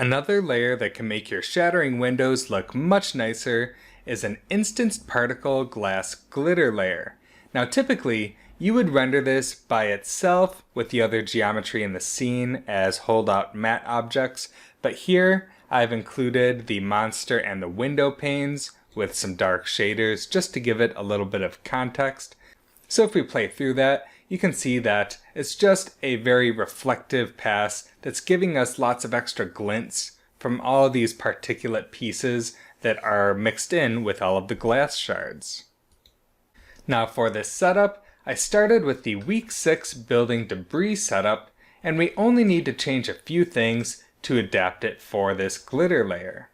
Another layer that can make your shattering windows look much nicer is an instanced particle glass glitter layer. Now typically, you would render this by itself with the other geometry in the scene as holdout matte objects, but here I've included the monster and the window panes with some dark shaders just to give it a little bit of context. So if we play through that, you can see that it's just a very reflective pass that's giving us lots of extra glints from all of these particulate pieces that are mixed in with all of the glass shards. Now for this setup, I started with the week 6 building debris setup, and we only need to change a few things to adapt it for this glitter layer.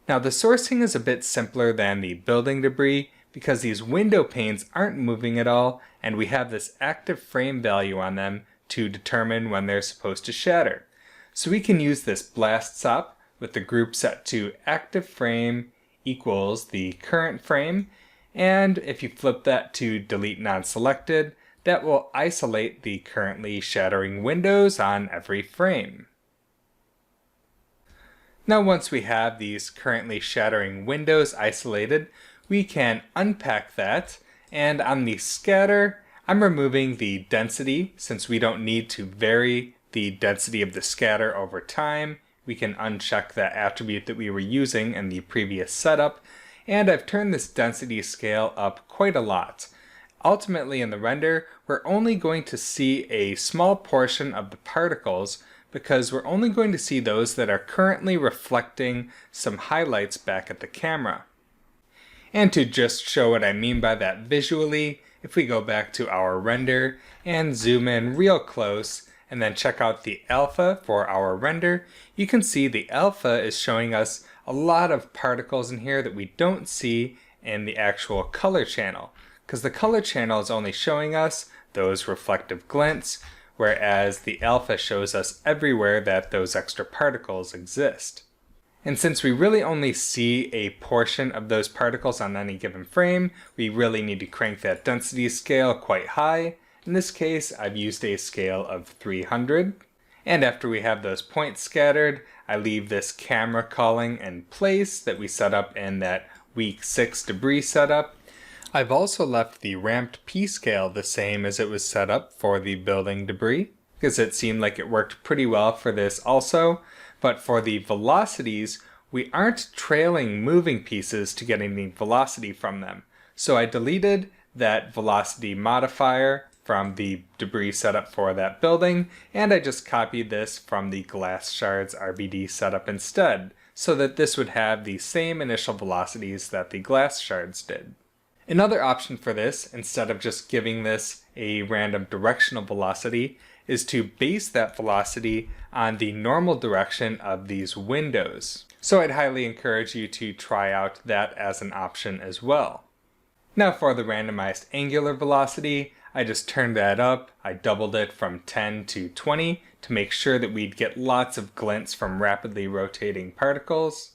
Now the sourcing is a bit simpler than the building debris because these window panes aren't moving at all, and we have this active frame value on them to determine when they're supposed to shatter. So we can use this blast stop with the group set to active frame equals the current frame, and if you flip that to delete non-selected, that will isolate the currently shattering windows on every frame. Now once we have these currently shattering windows isolated, we can unpack that, and on the scatter, I'm removing the density since we don't need to vary the density of the scatter over time. We can uncheck that attribute that we were using in the previous setup, and I've turned this density scale up quite a lot. Ultimately in the render, we're only going to see a small portion of the particles because we're only going to see those that are currently reflecting some highlights back at the camera. And to just show what I mean by that visually, if we go back to our render and zoom in real close and then check out the alpha for our render, you can see the alpha is showing us a lot of particles in here that we don't see in the actual color channel, because the color channel is only showing us those reflective glints, whereas the alpha shows us everywhere that those extra particles exist. And since we really only see a portion of those particles on any given frame, we really need to crank that density scale quite high. In this case, I've used a scale of 300. And after we have those points scattered, I leave this camera calling in place that we set up in that week 6 debris setup. I've also left the ramped P scale the same as it was set up for the building debris, because it seemed like it worked pretty well for this also. But for the velocities, we aren't trailing moving pieces to get any velocity from them. So I deleted that velocity modifier from the debris setup for that building, and I just copied this from the glass shards RBD setup instead, so that this would have the same initial velocities that the glass shards did. Another option for this, instead of just giving this a random directional velocity, is to base that velocity on the normal direction of these windows. So I'd highly encourage you to try out that as an option as well. Now for the randomized angular velocity, I just turned that up. I doubled it from 10 to 20 to make sure that we'd get lots of glints from rapidly rotating particles.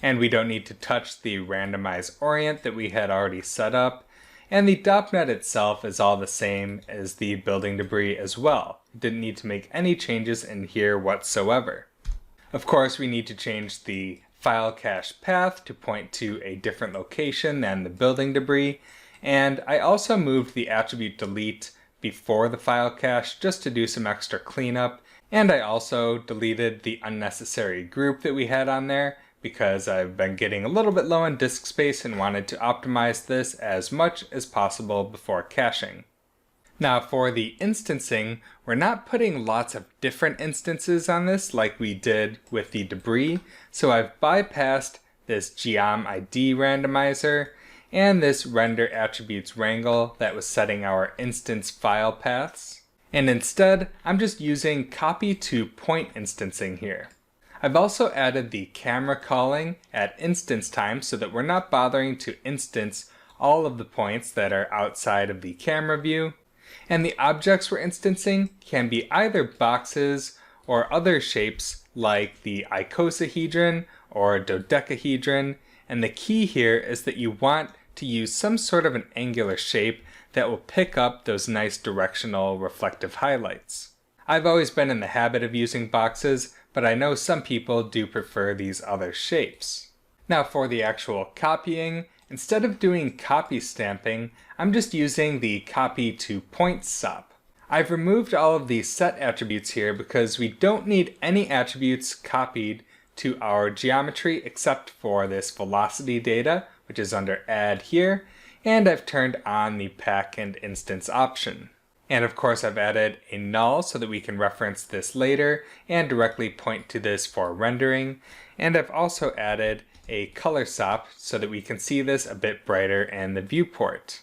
And we don't need to touch the randomize orient that we had already set up. And the DOPNet itself is all the same as the building debris as well. Didn't need to make any changes in here whatsoever. Of course, we need to change the file cache path to point to a different location than the building debris. And I also moved the attribute delete before the file cache just to do some extra cleanup. And I also deleted the unnecessary group that we had on there, because I've been getting a little bit low on disk space and wanted to optimize this as much as possible before caching. Now for the instancing, we're not putting lots of different instances on this like we did with the debris, so I've bypassed this geom ID randomizer and this render attributes wrangle that was setting our instance file paths, and instead I'm just using copy to point instancing here. I've also added the camera calling at instance time so that we're not bothering to instance all of the points that are outside of the camera view. And the objects we're instancing can be either boxes or other shapes like the icosahedron or dodecahedron. And the key here is that you want to use some sort of an angular shape that will pick up those nice directional reflective highlights. I've always been in the habit of using boxes, but I know some people do prefer these other shapes. Now for the actual copying, instead of doing copy stamping, I'm just using the copy to point SOP. I've removed all of the set attributes here because we don't need any attributes copied to our geometry except for this velocity data, which is under add here, and I've turned on the pack and instance option. And of course I've added a null so that we can reference this later and directly point to this for rendering. And I've also added a color SOP so that we can see this a bit brighter in the viewport.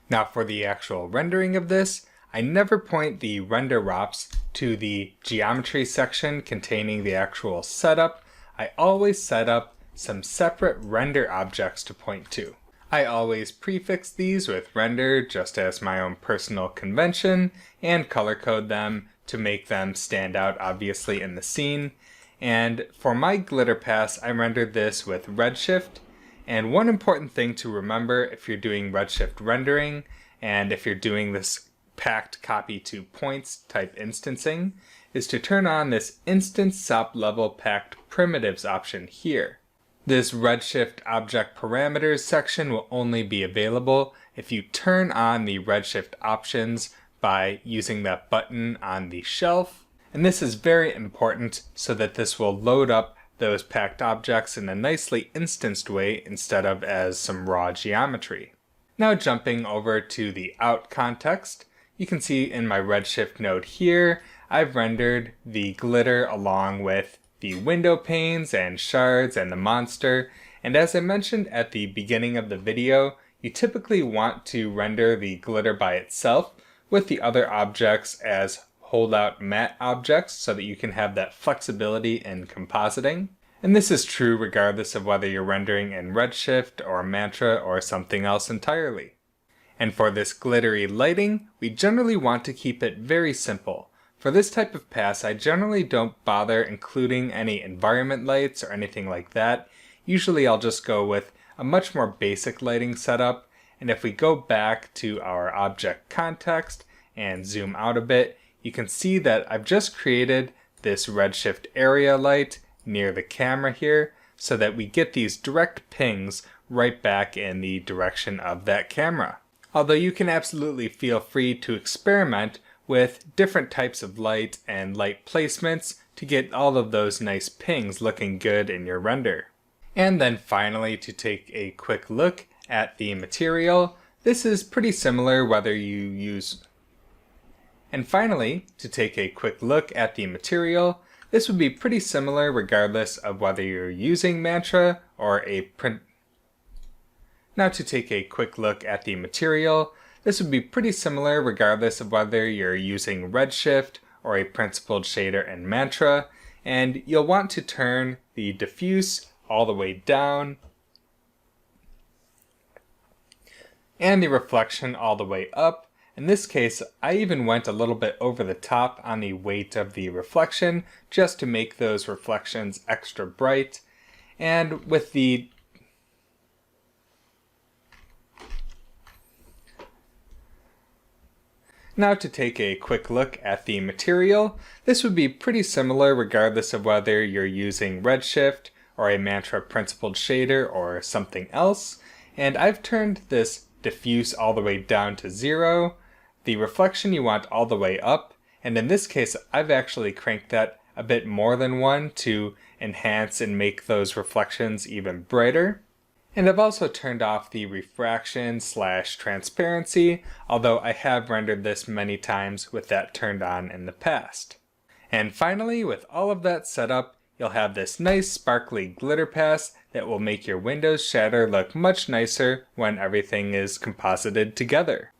Now for the actual rendering of this, I never point the render ROPs to the geometry section containing the actual setup. I always set up some separate render objects to point to. I always prefix these with render just as my own personal convention and color code them to make them stand out obviously in the scene. And for my glitter pass, I rendered this with Redshift. And one important thing to remember if you're doing Redshift rendering and if you're doing this packed copy to points type instancing is to turn on this instance SOP level packed primitives option here. This Redshift object parameters section will only be available if you turn on the Redshift options by using that button on the shelf. And this is very important so that this will load up those packed objects in a nicely instanced way instead of as some raw geometry. Now jumping over to the out context, you can see in my Redshift node here, I've rendered the glitter along with the window panes and shards and the monster. And as I mentioned at the beginning of the video, you typically want to render the glitter by itself with the other objects as holdout matte objects so that you can have that flexibility in compositing. And this is true regardless of whether you're rendering in Redshift or Mantra or something else entirely. And for this glittery lighting, we generally want to keep it very simple. For this type of pass, I generally don't bother including any environment lights or anything like that. Usually I'll just go with a much more basic lighting setup. And if we go back to our object context and zoom out a bit, you can see that I've just created this Redshift area light near the camera here so that we get these direct pings right back in the direction of that camera. Although you can absolutely feel free to experiment with different types of light and light placements to get all of those nice pings looking good in your render. And then finally, to take a quick look at the material, this is pretty similar whether you use... And finally, to take a quick look at the material, this would be pretty similar regardless of whether you're using Mantra or a print... Now to take a quick look at the material, this would be pretty similar regardless of whether you're using Redshift or a principled shader in Mantra, and you'll want to turn the diffuse all the way down and the reflection all the way up. In this case, I even went a little bit over the top on the weight of the reflection just to make those reflections extra bright. And with the Now to take a quick look at the material, this would be pretty similar regardless of whether you're using Redshift or a Mantra principled shader or something else. And I've turned this diffuse all the way down to 0. The reflection you want all the way up, and in this case I've actually cranked that a bit more than 1 to enhance and make those reflections even brighter. And I've also turned off the refraction / transparency, although I have rendered this many times with that turned on in the past. And finally, with all of that set up, you'll have this nice sparkly glitter pass that will make your Windows shader look much nicer when everything is composited together.